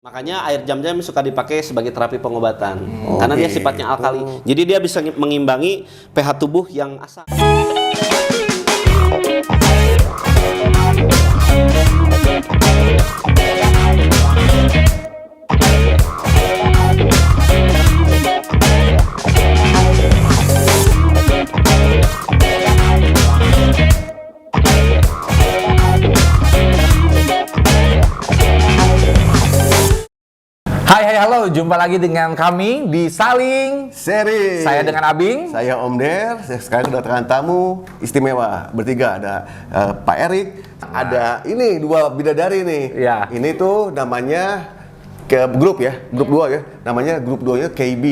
Makanya air jam-jam suka dipakai sebagai terapi pengobatan karena dia sifatnya alkali. Jadi dia bisa mengimbangi pH tubuh yang asam. Hai, halo, jumpa lagi dengan kami di Saling Seri. Saya dengan Abing. Saya Om Der. Sekarang kedatangan tamu istimewa bertiga. Ada Pak Erik. Ada ini dua bidadari nih. Ya. Ini tuh namanya ke grup ya, grup 2 ya. Namanya grup 2-nya KB.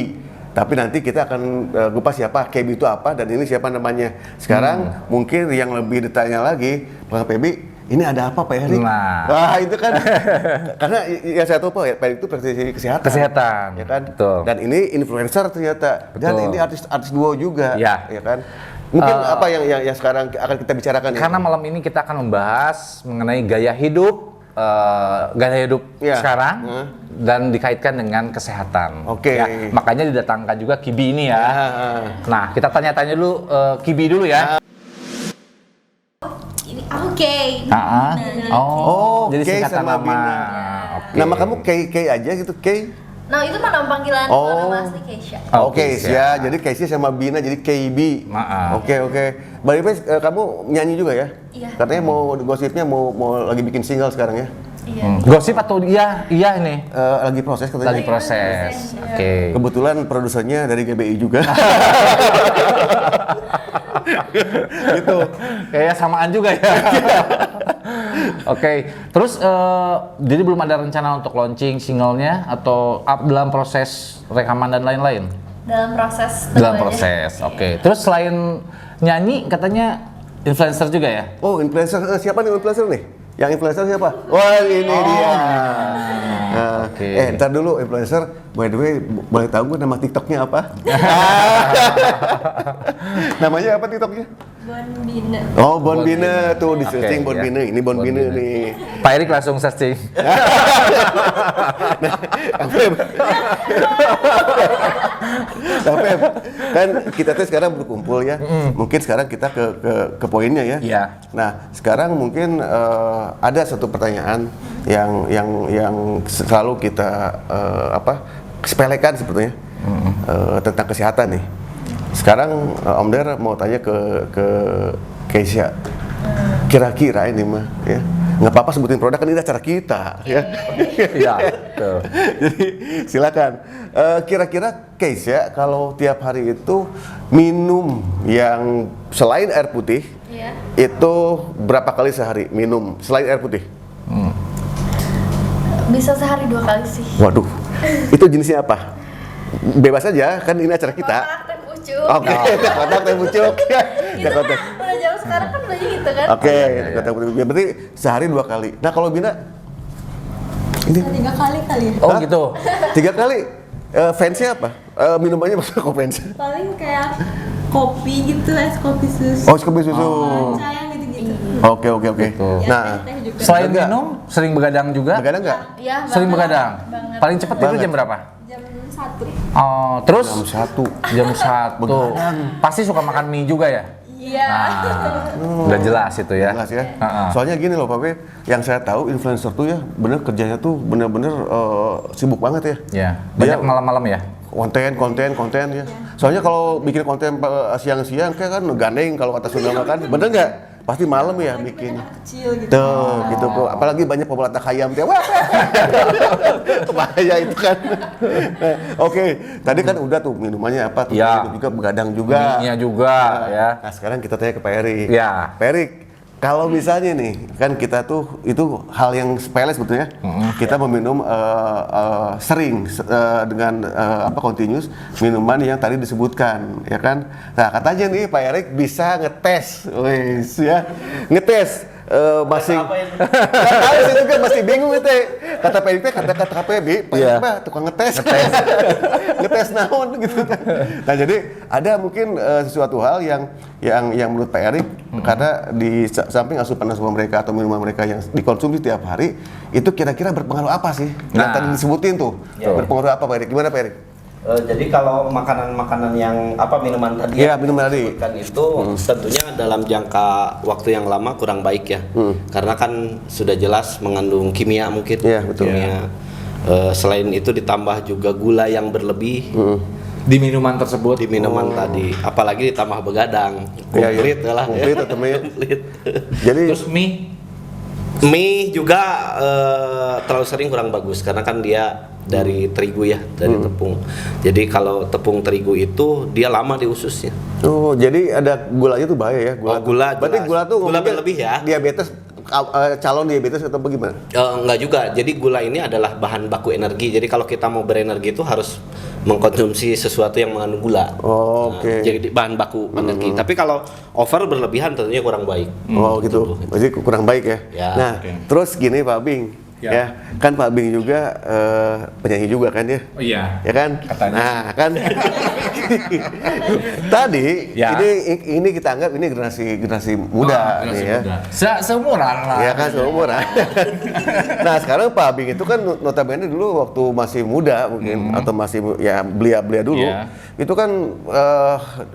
Tapi nanti kita akan lupa siapa KB itu apa dan ini siapa namanya. Sekarang mungkin yang lebih detailnya lagi, Pak PB. Ini ada apa Pak Erik? Nah. Wah itu kan karena yang saya tahu Pak Erik itu praktisi kesehatan. Kesehatan. Ya kan? Betul. Dan ini influencer ternyata. Dan Betul. ini artis duo juga. Ya. Ya kan? Mungkin apa yang sekarang akan kita bicarakan ya? Karena malam ini kita akan membahas mengenai gaya hidup Ya. sekarang dan dikaitkan dengan kesehatan. Oke. Ya, makanya didatangkan juga Kibi ini ya. Nah, kita tanya-tanya dulu Kibi dulu ya. Oke. Jadi Kay singkatan sama nama. Bina. Oke. Nama kamu Kay aja gitu, Kay? Nah itu mah nama panggilan nama asli Keisha. Oke, ya. Jadi Keisha sama Bina jadi KB. Maaf. Oke. By the way, kamu nyanyi juga ya? Iya. Katanya mau gosipnya mau lagi bikin single sekarang ya? Iya. Gosip atau iya ini? Lagi proses katanya. Lagi proses. Oke. Kebetulan produsernya dari GBI juga. Gitu. Kayak samaan juga ya. Oke. Terus jadi belum ada rencana untuk launching singlenya atau dalam proses rekaman dan lain-lain? Dalam proses. Dalam proses. Oke. Terus selain nyanyi katanya influencer juga ya? Oh, influencer. Siapa nih influencer nih? Yang influencer siapa? Wah, ini dia. Nah, Oke. Ntar dulu influencer, by the way, boleh tahu gue nama TikToknya apa? Namanya apa TikToknya? Bonbina. Oh, Bonbina tuh di Oke, searching ya. Bonbina. Ini Bonbina nih. Pak Erik langsung searching. Tapi kan kita tuh sekarang berkumpul ya. Mungkin sekarang kita ke poinnya ya. Iya. Nah, sekarang mungkin ada satu pertanyaan yang selalu kita sepelekan sebetulnya tentang kesehatan nih. Sekarang Om Der mau tanya ke Keisha. Kira-kira ini mah ya. Nggak apa-apa sebutin produk, kan ini acara kita ya. Iya. Betul. Jadi silakan. Kira-kira Keisha kalau tiap hari itu minum yang selain air putih, Iya. itu berapa kali sehari minum selain air putih? Bisa sehari 2 kali sih. Waduh, itu jenisnya apa? Bebas aja, kan ini acara kita. Kotak teh pucuk. Oke, kotak teh pucuk. Itu kan udah jauh sekarang kan udah gitu kan. Oke, kotak pucuk. Berarti sehari 2 kali. Nah kalau Bina? Ini 3 kali kali ya? Oh Hah? gitu. 3 kali. Fansnya apa? Minumannya maksudnya kok fans? Paling kayak kopi gitu, es kopi susu. Oh, kopi susu. Matcha yang gitu-gitu. Oke. Gitu. Ya, Nah, teh juga. Selain Enggak. minum, sering begadang juga? begadang nggak? Iya. Sering banget. begadang. Banget. Paling cepat tidur Banget. jam berapa? Jam 1. Oh, terus Jam 1. jam 1. Begadang. Pasti suka makan mie juga ya? Iya. Nah, udah jelas itu ya. Jelas ya. Ha-ha. Soalnya gini loh Pak Be, yang saya tahu influencer tuh ya bener kerjanya tuh bener-bener sibuk banget ya. Ya, Dia- banyak malam-malam ya. Konten ya. Soalnya kalau bikin konten siang-siang kayak kan gandeng kalau kata Sunda mah kan. Bener nggak? Pasti malam ya bikin. Kecil gitu. Tuh, gitu kok. Apalagi banyak pembalap hayam tiap. Bahaya itu kan. Oke, tadi kan udah tuh minumannya apa tuh? Ya. Itu juga begadang juga. Mie-nya juga ya. Nah, sekarang kita tanya ke Pak Erik. Ya. Pak Erik, kalau misalnya nih, kan kita tuh itu hal yang sepele sebetulnya. Kita meminum sering dengan continuous minuman yang tadi disebutkan, ya kan? Nah, katanya nih Pak Erik bisa ngetes, wes ya, ngetes masih Apa itu? nggak tahu saya juga masih bingung itu. Kata Pak Erik teh kata Pak Erik tukang ngetes. Ngetes naon gitu. Nah, jadi ada mungkin sesuatu hal yang menurut Pak Erik karena di samping asupan mereka atau minuman mereka yang dikonsumsi tiap hari itu kira-kira berpengaruh apa sih? Yang Nah. tadi disebutin tuh. Berpengaruh apa Pak Erik? Gimana Pak Erik? Jadi kalau makanan-makanan yang minuman tadi Iya, minuman tadi. disebutkan itu tentunya dalam jangka waktu yang lama kurang baik ya. Karena kan sudah jelas mengandung kimia mungkin. Iya, betul. Kimia. Selain itu ditambah juga gula yang berlebih Di minuman tersebut. di minuman tadi, apalagi ditambah begadang. Iya, iya. Komplit lah. Komplit atau mie? Komplit. Jadi Terus mie. Mie juga terlalu sering kurang bagus karena kan dia dari terigu ya, dari tepung. Jadi kalau tepung terigu itu dia lama di ususnya. oh, jadi ada gulanya tuh bahaya ya, gula. Oh, gula Berarti jelas. gula tuh Gula ngomongnya berlebih ya. Diabetes calon diabetes atau bagaimana? Enggak juga. Jadi gula ini adalah bahan baku energi. Jadi kalau kita mau berenergi itu harus mengkonsumsi sesuatu yang mengandung gula. Oh, Nah, oke. jadi bahan baku energi. Tapi kalau over berlebihan tentunya kurang baik. Oh gitu, berarti kurang baik ya. Ya, Nah, oke. terus gini Pak Bing, ya, kan Pak Bing juga penyanyi juga kan ya, Oh iya. ya kan? Katanya. Nah, kan tadi Ya. ini kita anggap ini generasi muda nih ya. Seumuran lah. Ya kan seumuran. Nah sekarang Pak Bing itu kan notabene dulu waktu masih muda mungkin atau masih ya belia-belia dulu, Iya. itu kan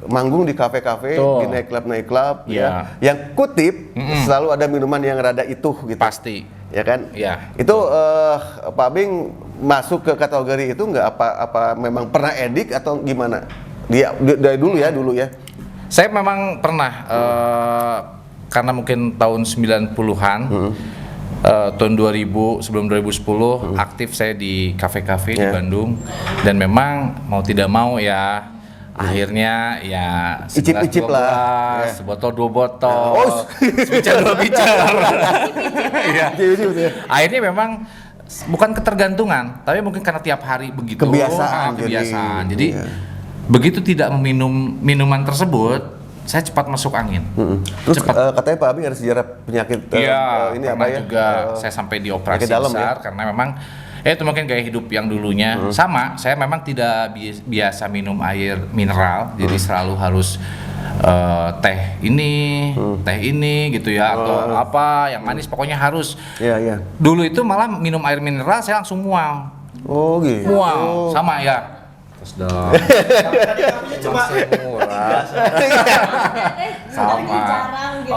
manggung di kafe-kafe, Betul. di nightclub Iya. ya, yang kutip selalu ada minuman yang rada itu gitu. Pasti. Ya kan? Iya. Itu Pak Bing masuk ke kategori itu nggak apa memang pernah edik atau gimana? Dari dulu ya. Saya memang pernah karena mungkin tahun 90-an tahun 2000 sebelum 2010 aktif saya di kafe-kafe di Yeah. Bandung dan memang mau tidak mau ya akhirnya ya segelas Icip-icip dua lah. gelas, Yeah. sebotol dua botol, Oh. sebicar dua bicar. Iya. Gitu ya. Akhirnya memang bukan ketergantungan, tapi mungkin karena tiap hari begitu Kebiasaan, kebiasaan. jadi, Jadi iya. begitu tidak meminum minuman tersebut, saya cepat masuk angin. Terus Cepat. katanya Pak Bing ada sejarah penyakit Iya, ini pernah apa ya? juga saya sampai dioperasi penyakit dalam besar ya? karena memang itu mungkin gaya hidup yang dulunya sama. Saya memang tidak biasa minum air mineral, jadi selalu harus teh ini gitu ya atau apa yang manis pokoknya harus. Iya. Dulu itu malah minum air mineral saya langsung mual. Oh gitu. Mual sama ya. Terus dong. Cuma Sama. Jarang gitu.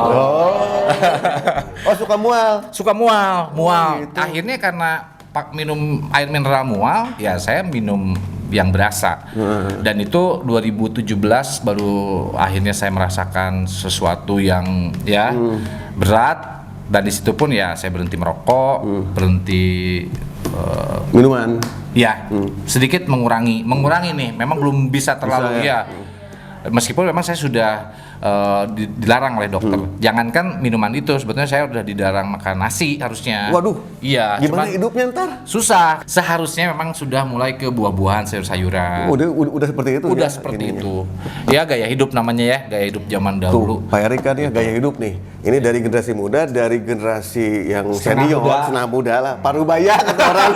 Oh suka mual. Suka mual. gitu. Akhirnya karena minum air mineral mual, ya saya minum yang berasa. Dan itu 2017 baru akhirnya saya merasakan sesuatu yang ya berat. Dan di situ pun ya saya berhenti merokok, berhenti Minuman. ya sedikit mengurangi nih. Memang belum bisa terlalu Bisa, ya. Meskipun memang saya sudah dilarang oleh dokter. Jangankan minuman itu, sebetulnya saya udah dilarang makan nasi harusnya. Waduh. Iya. Gimana cuman hidupnya ntar? susah. Seharusnya memang sudah mulai ke buah-buahan, sayur-sayuran. Udah seperti itu. Udah ya, seperti ininya. itu. Ya gaya hidup namanya ya, gaya hidup zaman dahulu. Tuh, Pak Erik kan ya gaya hidup nih. Ini dari generasi muda, dari generasi yang senior, senang muda lah. Parubaya kata orang.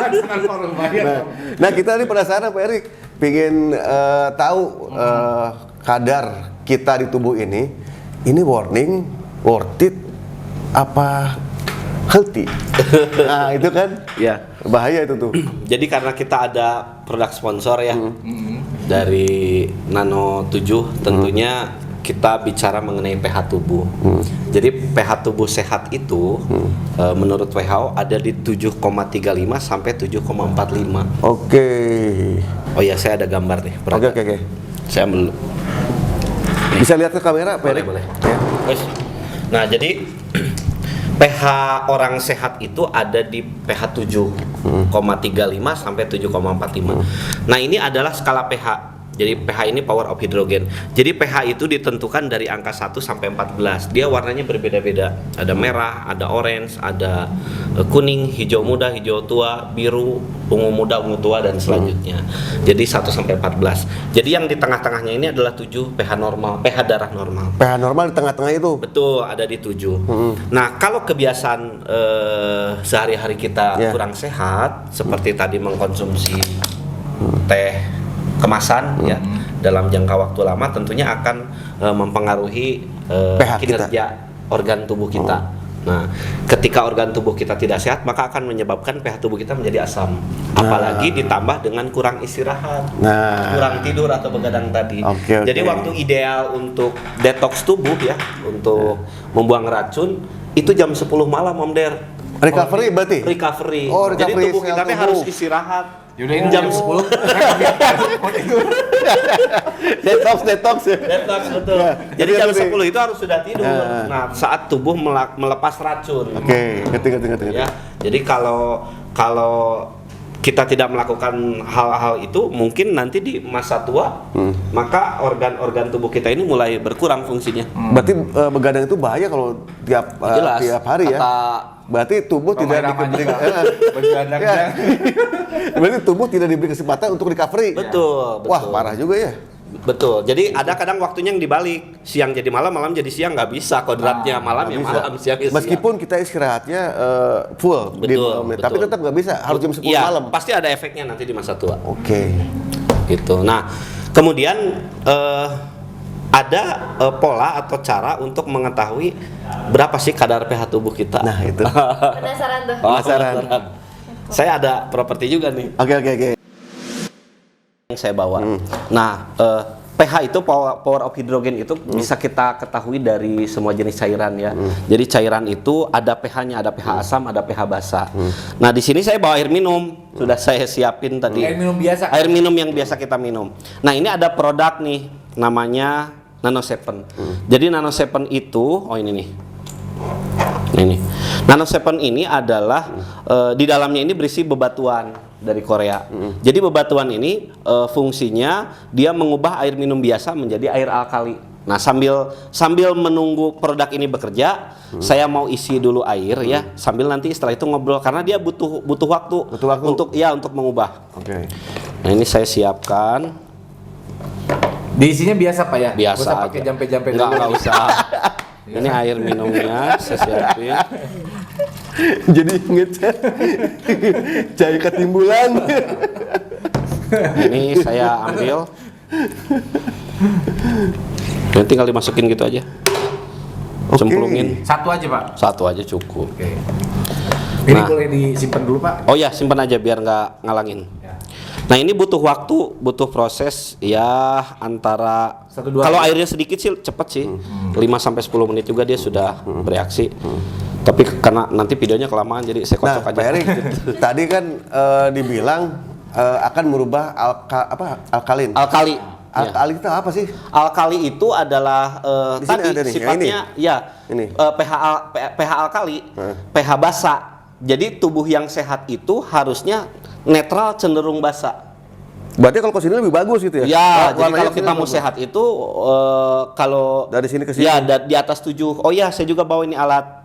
Nah, kita ini penasaran Pak Erik, pengen tahu kadar kita di tubuh ini warning, worth it, apa healthy? Nah itu kan, ya. bahaya itu tuh. Jadi karena kita ada produk sponsor ya dari Nano 7, tentunya kita bicara mengenai pH tubuh. Jadi pH tubuh sehat itu menurut WHO ada di 7,35 sampai 7,45. Oke. Oh ya, saya ada gambar nih. Oke. Saya ambil. Bisa lihat ke kamera, Pak Erik? Boleh. Ya. Wes. Nah, jadi pH orang sehat itu ada di pH 7,35 sampai 7,45. Nah, ini adalah skala pH. Jadi pH ini power of hidrogen. Jadi pH itu ditentukan dari angka 1 sampai 14. Dia warnanya berbeda-beda. Ada merah, ada orange, ada kuning, hijau muda, hijau tua, biru, ungu muda, ungu tua dan selanjutnya. Jadi 1 sampai 14. Jadi yang di tengah-tengahnya ini adalah 7 pH normal, pH darah normal. pH normal di tengah-tengah itu. Betul, ada di 7. Nah, kalau kebiasaan sehari-hari kita Ya. kurang sehat, seperti tadi mengkonsumsi teh kemasan ya dalam jangka waktu lama, tentunya akan mempengaruhi pH kita. kinerja organ tubuh kita. Nah, ketika organ tubuh kita tidak sehat, maka akan menyebabkan pH tubuh kita menjadi asam. Apalagi ditambah dengan kurang istirahat, Nah. kurang tidur atau begadang tadi. Oke, Jadi oke. waktu ideal untuk detox tubuh ya, untuk membuang racun itu jam 10 malam, Om Der. Recovery berarti? Recovery. Oh, Jadi recovery tubuh sel kita teh tubuh. harus istirahat. Yaudah ini jam jam 10. 10. Detox ya. Detox betul. Ya, Jadi jadi jam lebih- 10 itu harus sudah tidur. Ya. Nah, saat tubuh melepas racun. Oke, ngerti. Ya. Jadi kalau kita tidak melakukan hal-hal itu, mungkin nanti di masa tua, maka organ-organ tubuh kita ini mulai berkurang fungsinya. Berarti begadang itu bahaya kalau Jelas. tiap hari ya. Berarti tubuh tidak diberi Begadang. Ya. Berarti tubuh tidak diberi kesempatan untuk recovery. Betul, Wah, betul. parah juga ya. Betul. Jadi ada kadang waktunya yang dibalik. Siang jadi malam, malam jadi siang, nggak bisa. Kodratnya malam ya Bisa. malam, siang ya siang. Meskipun kita istirahatnya full di Betul, malam, tapi betul. tetap nggak bisa. Harus jam 10 Iya, malam. pasti ada efeknya nanti di masa tua. Oke. Gitu. Nah, kemudian ada pola atau cara untuk mengetahui berapa sih kadar pH tubuh kita. Nah, itu. Penasaran tuh. Penasaran. Saya ada properti juga nih Oke. yang saya bawa. Nah, pH itu power of hidrogen itu bisa kita ketahui dari semua jenis cairan ya. Jadi cairan itu ada pH-nya, ada pH asam, ada pH basa. Nah, di sini saya bawa air minum, sudah saya siapin tadi. Air minum biasa. Air minum yang biasa kita minum. Nah, ini ada produk nih, namanya Nano 7. Jadi Nano 7 itu, oh ini nih. Ini. Nano 7 ini adalah di dalamnya ini berisi bebatuan dari Korea. Jadi bebatuan ini fungsinya dia mengubah air minum biasa menjadi air alkali. Nah, sambil menunggu produk ini bekerja, saya mau isi dulu air ya, sambil nanti setelah itu ngobrol karena dia butuh waktu, Butuh waktu. untuk mengubah. Oke. Nah, ini saya siapkan. Diisinya biasa Pak ya? Biasa Nggak usah aja. pakai jampe-jampe Nggak usah. Ini air minumnya saya siapin. Jadi inget cai ketimbulan. Ini saya ambil. Nanti tinggal dimasukin gitu aja. Oke. Cemplungin. Satu aja Pak. Satu aja cukup. Oke. Ini Nah. boleh disimpan dulu Pak. Oh ya, simpan aja biar nggak ngalangin. Ya. Nah, ini butuh waktu, butuh proses ya antara 1-2 kalau hari. airnya sedikit sih cepet sih. 5 sampai 10 menit juga dia sudah bereaksi. Tapi karena nanti videonya kelamaan jadi saya Nah, kocok Pak aja. Erik, tadi kan dibilang akan merubah alkalin. Alkali. Ya. Alkali itu apa sih? Alkali itu adalah Di sini tadi ada nih, yang sifatnya ya Ini. pH alkali, pH basa. Jadi tubuh yang sehat itu harusnya netral cenderung basa. Berarti kalau ke sini lebih bagus gitu ya? Ya, jadi Warnanya kalau ke sini kita mau bagus. sehat itu kalau Dari sini ke sini? Ya, di atas 7. Oh ya, saya juga bawa ini alat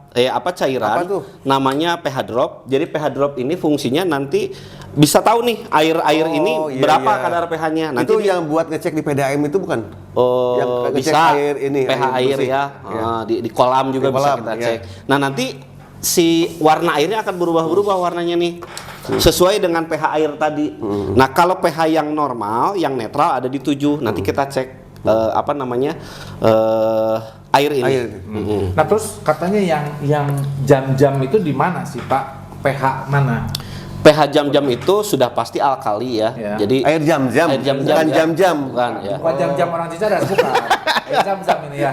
cairan. Apa tuh? Namanya pH drop. Jadi pH drop ini fungsinya nanti bisa tahu nih air ini Oh, iya, berapa iya. kadar pH-nya. Nanti Itu yang buat ngecek di PDAM itu bukan? Oh, Yang ngecek bisa air ini, pH air air bersih. ya. Ya. Di kolam juga Di bisa kolam, kita ya. cek. Nah, nanti si warna airnya akan berubah-berubah warnanya nih. Sesuai dengan pH air tadi. Nah, kalau pH yang normal, yang netral ada di 7. Nanti kita cek air ini. Air. Nah terus katanya yang jam-jam itu di mana sih Pak? pH mana? pH jam-jam itu sudah pasti alkali ya. Ya. Jadi Air jam-jam, air jam-jam bukan ya. jam-jam. Bukan ya. Bukan jam-jam orang Cicadas, bukan. Jam-jam ini ya.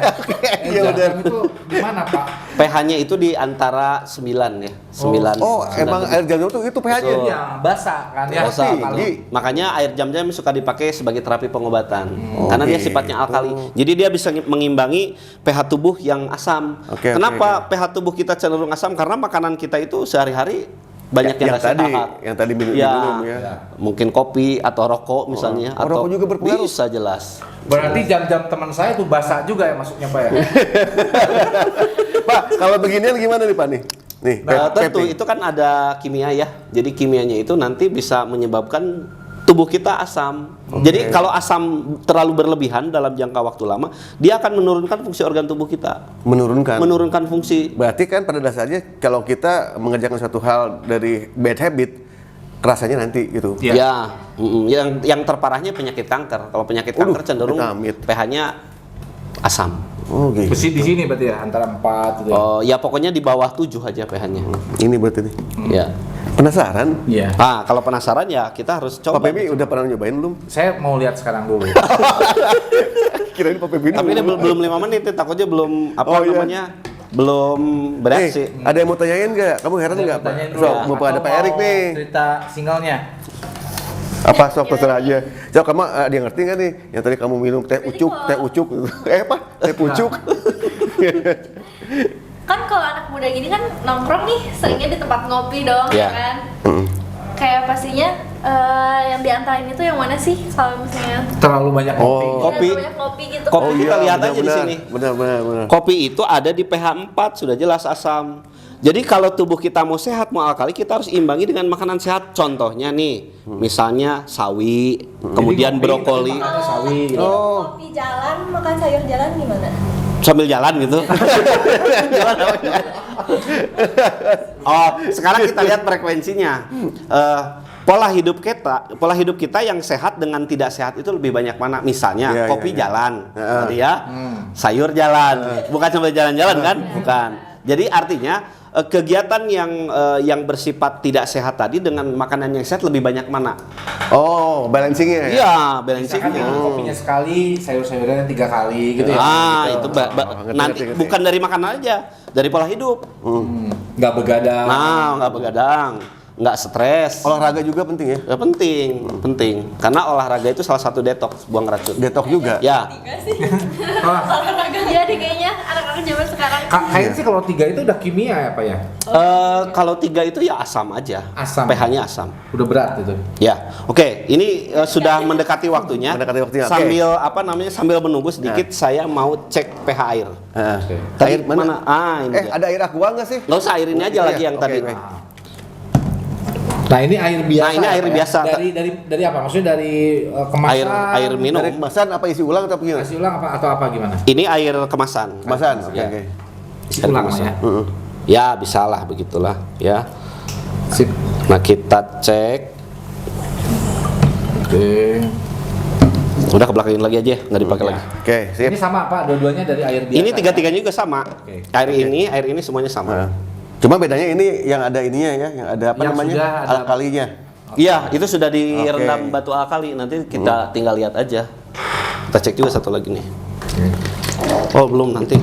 iya Jam-jam itu di mana Pak? pH-nya itu di antara 9 ya. 9. Oh, emang air jam-jam itu pH-nya? Betul. Iya, basah kan ya. Basah. tinggi. Makanya air jam-jam suka dipakai sebagai terapi pengobatan. Karena dia sifatnya alkali. Jadi dia bisa mengimbangi pH tubuh yang asam. Oke, Kenapa pH tubuh kita cenderung asam? Karena makanan kita itu sehari-hari banyak yang nggak tadi, sehat. yang tadi minum Ya, ya. mungkin kopi atau rokok misalnya, Oh, atau rokok juga berpengaruh? bisa jelas. Berarti jam-jam teman saya tuh basah juga ya masuknya Pak ya. Pak, kalau beginian gimana nih Pak nih? Nih, Tentu vaping. itu kan ada kimia ya. Jadi kimianya itu nanti bisa menyebabkan tubuh kita asam. Jadi kalau asam terlalu berlebihan dalam jangka waktu lama, dia akan menurunkan fungsi organ tubuh kita. Menurunkan fungsi. Berarti kan pada dasarnya kalau kita mengerjakan suatu hal dari bad habit, rasanya nanti gitu. Iya. Ya, yang terparahnya penyakit kanker. Kalau penyakit kanker cenderung amit. pH-nya asam. Oh gitu. Besi di sini berarti ya antara 4 gitu. Ya. Oh, ya pokoknya di bawah 7 aja pH-nya. Ini berarti nih. Ya. Penasaran? Iya. Ah, kalau penasaran ya kita harus Pak coba. Pebi udah pernah nyobain belum? Saya mau lihat sekarang dulu. Kirain Pak Pebi Tapi ini belum 5 menit, nih, takutnya belum apa Oh, iya. namanya? Belum bereaksi. Ada yang mau tanyain nggak? Kamu heran nggak Pak? So, mau ada Pak Erik nih. Cerita singlenya. Apa sok terserah aja. Sok kamu dia ngerti nggak nih? Yang tadi kamu minum teh ucuk. Apa? Teh pucuk. Kan kalau anak muda gini kan nongkrong nih seringnya di tempat ngopi dong, Iya. kan? Kayak pastinya yang diantarin itu yang mana sih kalau misalnya Terlalu banyak kopi. Oh. Kopi. banyak kopi gitu? Kopi. kan? Kita lihat aja di benar, sini. Benar. Kopi itu ada di pH 4, sudah jelas asam. Jadi kalau tubuh kita mau sehat, mau alkali, kita harus imbangi dengan makanan sehat. Contohnya nih, misalnya sawi, kemudian Jadi ngopi, brokoli, tapi makannya sawi. gitu. Minum kopi jalan, makan sayur jalan gimana? sambil jalan gitu. Jalan apa? Oh, sekarang kita lihat frekuensinya. Pola hidup kita yang sehat dengan tidak sehat itu lebih banyak mana? Misalnya Iya, kopi iya, iya. jalan, tadi ya, sayur jalan, bukan sambil jalan-jalan kan? Bukan. Jadi artinya kegiatan yang bersifat tidak sehat tadi dengan makanan yang sehat lebih banyak mana? Oh, balancingnya ya? Iya, Misalkan balancingnya. minum kopinya sekali, sayur-sayurannya 3 kali gitu ya. Itu ngerti, nanti ngerti. bukan dari makanan aja, dari pola hidup. Nggak begadang. Nah, nggak begadang, nggak stres. Olahraga juga penting ya? Ya, penting. Karena olahraga itu salah satu detox, buang racun. Detok juga? Ya, Enggak sih. Wah, Olahraga iya deh kayaknya anak-anak zaman sekarang. kayaknya sih kalau 3 itu udah kimia ya Pak ya? kalau 3 itu ya asam aja. Asam. pH-nya asam. Udah berat itu. Ya, oke. Ini sudah mendekati waktunya. Mendekati waktunya, oke. Sambil menunggu sedikit, saya mau cek pH air. Oke. Tadi Air mana? Ini dia. Ada air aqua nggak sih? Nggak usah air ini aja lagi yang Oke, tadi. oke. Nah ini air biasa. Nah, ini ya, air Pak ya? biasa. Dari apa? Maksudnya dari kemasan. Air minum. Dari kemasan apa isi ulang atau gimana? Kasih ulang apa atau apa gimana? Ini air kemasan. Kemasan, oke Ya. oke. Isi Air ulang kemasan. ya. Ya, bisalah begitulah ya. Sip. Nah, kita cek. Oke. Udah kebelakangin lagi aja, nggak dipakai lagi. Oke, sip. Ini sama Pak, dua-duanya dari air biasa. Ini tiga-tiganya juga sama. Oke. Air ini semuanya sama. Nah, cuma bedanya ini yang ada ininya ya, yang ada apa Yang namanya? sudah ada- Alkalinya. Iya, itu sudah direndam Oke. batu alkali. Nanti kita tinggal lihat aja. Kita cek juga satu lagi nih. Oh, belum, nanti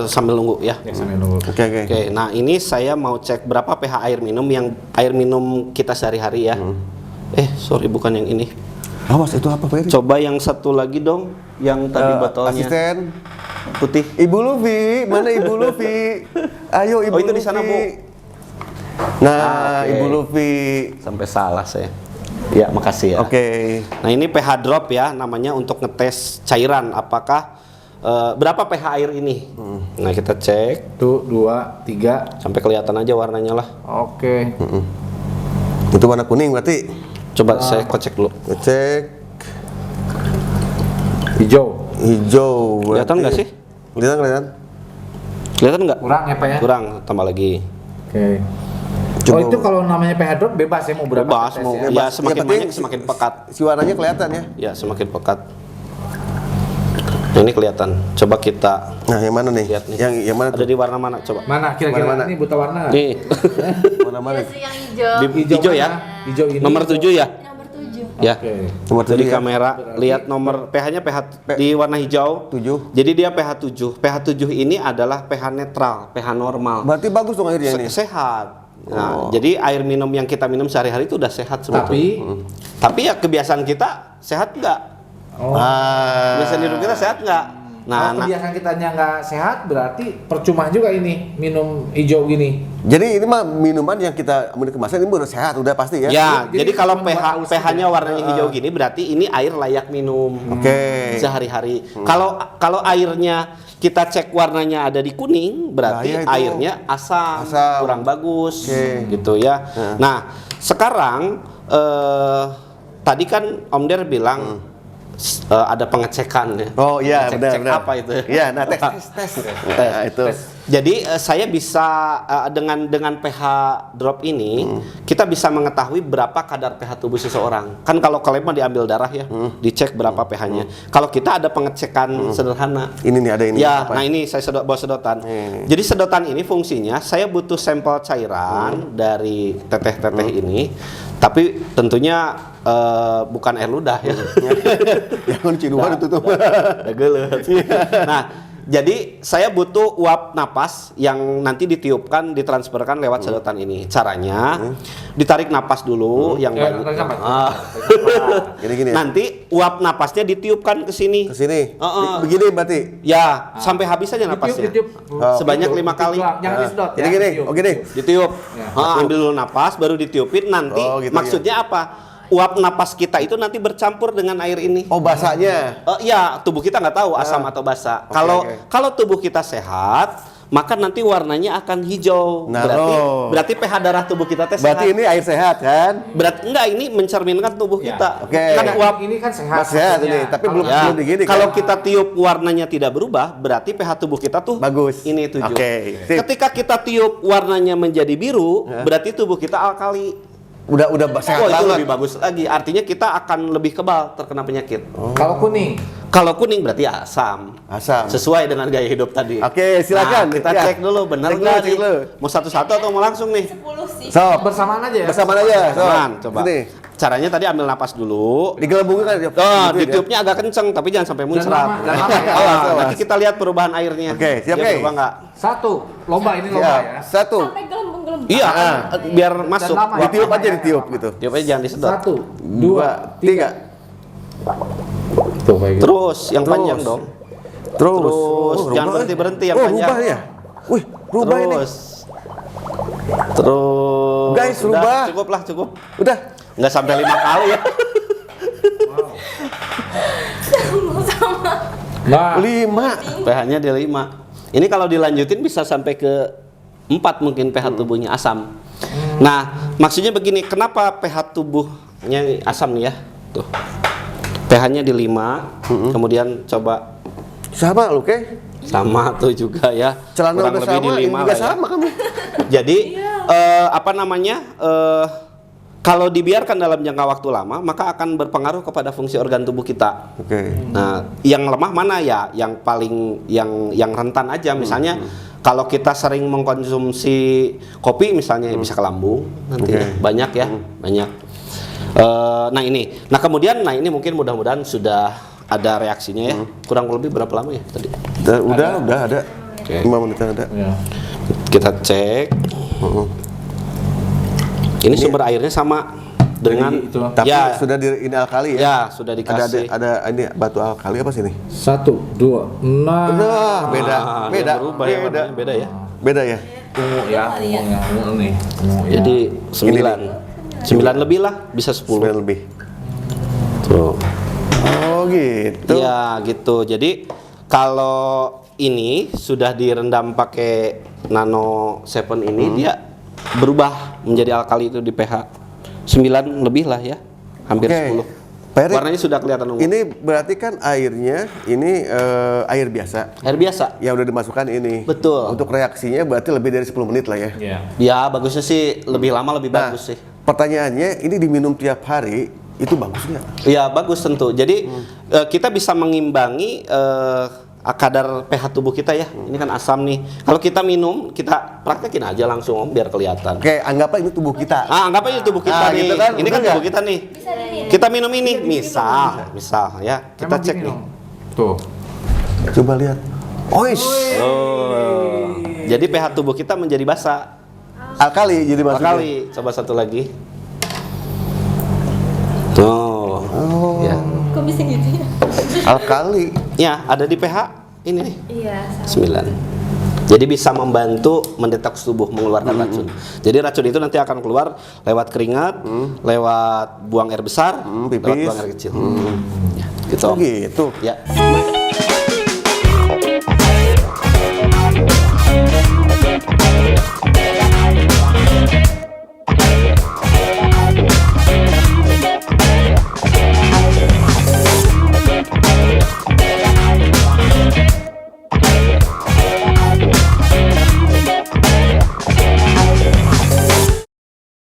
sambil nunggu ya. Ya sambil nunggu. Oke oke. Oke, nah ini saya mau cek berapa pH air minum yang air minum kita sehari-hari ya. Sorry, bukan yang ini. Awas itu apa Pak Eri? Coba yang satu lagi dong, yang tadi botolnya Asisten. putih. Ibu Luffy, mana Ibu Luffy? Ayo Ibu Oh, itu di sana, Bu. Nah, Oke. Ibu Luffy. Sampai salah saya. Ya, makasih ya. Oke. Nah, ini pH drop ya, namanya untuk ngetes cairan apakah berapa pH air ini. Nah, kita cek Tuh, 2, 3. sampai kelihatan aja warnanya lah. Oke. Itu warna kuning berarti. Coba saya cek dulu. Cek Hijau. hijau. berarti. Kelihatan nggak sih? Kelihatan. Kelihatan nggak? Kurang ya Pak ya? Kurang, tambah lagi. Oke. Coba. Oh itu kalau namanya pH drop bebas ya mau berapa? Bebas, tetes mau ya? ya semakin Yang penting banyak semakin pekat. Si warnanya kelihatan ya. Ya, semakin pekat. Nah, ini kelihatan. Coba kita Nah, yang mana nih? lihat nih. Yang mana Ada tuh? di warna mana? Coba. Mana kira-kira Mana-mana? ini buta warna? nggak? Nih. Warna mana? Iya sih yang hijau. Di hijau ya. mana? Hijau ini. Nomor 7 ya. Nomor 7. Ya. Oke. Nomor Jadi 7 ya. kamera lihat nomor pH-nya pH di warna hijau. 7. Jadi dia pH 7. pH 7 ini adalah pH netral, pH normal. Berarti bagus dong airnya ini. Sehat. Nah, jadi air minum yang kita minum sehari-hari itu udah sehat sebetulnya. Tapi ya kebiasaan kita sehat nggak? Oh. Ah. Kebiasaan hidup kita sehat nggak? Nah, Kalau kebiasaan kitanya nggak sehat, berarti percuma juga ini minum hijau gini. Jadi ini mah minuman yang kita minum kemasan ini udah sehat, udah pasti ya. ya, Jadi jadi kalau cuma buat haus pH-nya aja. warnanya hijau gini berarti ini air layak minum. Oke. Sehari-hari. Kalau airnya kita cek warnanya ada di kuning, berarti Bahaya itu. airnya asam, Asam. kurang bagus, Oke. gitu ya. Nah, sekarang tadi kan Om Der bilang ada pengecekan ya. Oh iya, Cek benar. apa itu? Iya, nah tes. Nah, itu. Jadi saya bisa dengan pH drop ini kita bisa mengetahui berapa kadar pH tubuh seseorang. Kan kalau klaim mah diambil darah ya, dicek berapa pH-nya. Kalau kita ada pengecekan sederhana. Ini nih ada ini. Ya, apa? nah ini saya bawa sedotan. Jadi sedotan ini fungsinya saya butuh sampel cairan dari teteh-teteh ini, tapi tentunya bukan air ludah ya. Jangan ciduan itu tuh. Udah gelet. Nah, jadi saya butuh uap napas yang nanti ditiupkan, ditransferkan lewat sedotan ini. Caranya ditarik napas dulu yang banyak. tarik napas. Gini-gini ya. Nanti uap napasnya ditiupkan ke sini. Ke sini. Heeh. Begini berarti. Ya, sampai habis aja napasnya. Ditiup. Sebanyak 5 kali. Jangan disedot. Jadi ya, gini, ditiup. oke deh. Ditiup. Ya. Ambil dulu napas baru ditiupin nanti Oh, gitu maksudnya apa? Uap napas kita itu nanti bercampur dengan air ini. Oh, basahnya. Iya, tubuh kita nggak tahu asam atau basa. Oke, Kalau oke. kalau tubuh kita sehat, maka nanti warnanya akan hijau. Nah, Berarti pH darah tubuh kita teh Berarti sehat. ini air sehat kan? Berarti enggak, ini mencerminkan tubuh Ya. kita. Oke. Kan uap ini kan sehat. Mas sehat maksudnya. ini, tapi belum ya, digini kan? kalau kita tiup warnanya tidak berubah, berarti pH tubuh kita tuh Bagus. Ini 7. Oke, sip. Ketika kita tiup warnanya menjadi biru, berarti tubuh kita alkali. Udah sehat Oh, itu banget. lebih bagus lagi. Artinya kita akan lebih kebal terkena penyakit. Kalau kuning, Kalau kuning berarti asam. Asam. Sesuai dengan gaya hidup tadi. Oke, silakan. Nah, kita Ya. cek dulu benar Cek nggak dulu, nih? cek dulu. Mau satu-satu atau mau langsung nih? 10 sih. Sob, bersamaan aja ya. bersamaan aja. Sob. Teman, coba. Sini. Caranya tadi ambil napas dulu. Digelembungin kan? Oh, Gitu ya? ditiupnya agak kenceng tapi jangan sampai muncrat. lama, jangan lama ya. Awas, awas. Nanti kita lihat perubahan airnya. Oke, siap, Dia Kei. berubah nggak? Satu, lomba ini lomba Siap. ya. Satu. Sampai gelembung-gelembung. Iya, biar masuk. lama ya. Ditiup aja ditiup gitu. Tiup aja jangan disedot. Satu, Dua, tiga. Tuh kayak gitu. Terus yang Terus. panjang dong. Terus. Terus. Oh, Jangan rubah. berhenti-berhenti yang Oh, panjang. rubah ya? Wih, rubah ini. Terus. Guys, Udah, rubah. Cukup lah, cukup. Udah. Nggak sampai 5 kali ya. Nah, 5. pH-nya di 5. Ini kalau dilanjutin bisa sampai ke 4 mungkin pH tubuhnya asam. Nah, maksudnya begini, kenapa pH tubuhnya asam nih ya? Tuh. pH-nya di 5. Kemudian coba Sama lu, Kei. sama tuh juga ya. Celana Kurang udah lebih sama, di ini 5 juga lah ya. sama kamu. Jadi apa namanya? Kalau dibiarkan dalam jangka waktu lama, maka akan berpengaruh kepada fungsi organ tubuh kita. Oke. Nah, yang lemah mana ya? Yang paling yang rentan aja. Misalnya kalau kita sering mengkonsumsi kopi misalnya bisa ke lambung nanti Oke. banyak ya, banyak. Nah ini, nah kemudian, nah ini mungkin mudah-mudahan sudah ada reaksinya ya. Kurang lebih berapa lama ya tadi? Udah ada. Oke. 5 menit ada. ya. Kita cek. Ini sumber airnya sama dengan Jadi itu. Tapi ya, sudah di ini alkali ya. ya sudah dikasih. Ada ini batu alkali apa sih ini? 1, 2, nah. Nah, beda. Ah, dia Beda. berubah ya, warnanya beda ya. Beda ya. Ungu ya, ungu nih. Ungu ya. Jadi 9 lebih lah, bisa 10. 9 lebih. Tuh. Oh, gitu. Iya gitu. Jadi kalau ini sudah direndam pakai Nano 7 ini dia berubah menjadi alkali itu di pH 9 lebih lah ya. Hampir Oke. 10. Pak Erik, Warnanya sudah kelihatan ungu. Ini berarti kan airnya ini air biasa Air biasa. yang udah dimasukkan ini. Betul. Untuk reaksinya berarti lebih dari 10 menit lah ya. Ya. Ya bagusnya sih lebih lama lebih Nah, bagus sih. pertanyaannya ini diminum tiap hari itu bagus nggak? Iya bagus tentu. Jadi kita bisa mengimbangi kadar pH tubuh kita ya. Ini kan asam nih. Kalau kita minum, kita praktekin aja langsung Om biar kelihatan. Oke, anggaplah ini tubuh kita. Anggap aja tubuh kita Ah, nih. gitu kan, Ini kan bener tubuh nggak? kita nih. Bisa diminum. Kita minum ini, misal ya. Kita Emang cek gini nih. dong. Tuh. Coba lihat. Oish, Oh. Jadi pH tubuh kita menjadi basa. alkali jadi Dua maksudnya. kali. Coba satu lagi. Tuh. Ya. Kok bisa gitu ya? Alkali. Ya, ada di pH ini nih. Iya, sama. 9. Jadi bisa membantu mendetoks tubuh mengeluarkan racun. Jadi racun itu nanti akan keluar lewat keringat, lewat buang air besar, lewat pipis. buang air kecil. Ya, gitu. Oh gitu. Ya.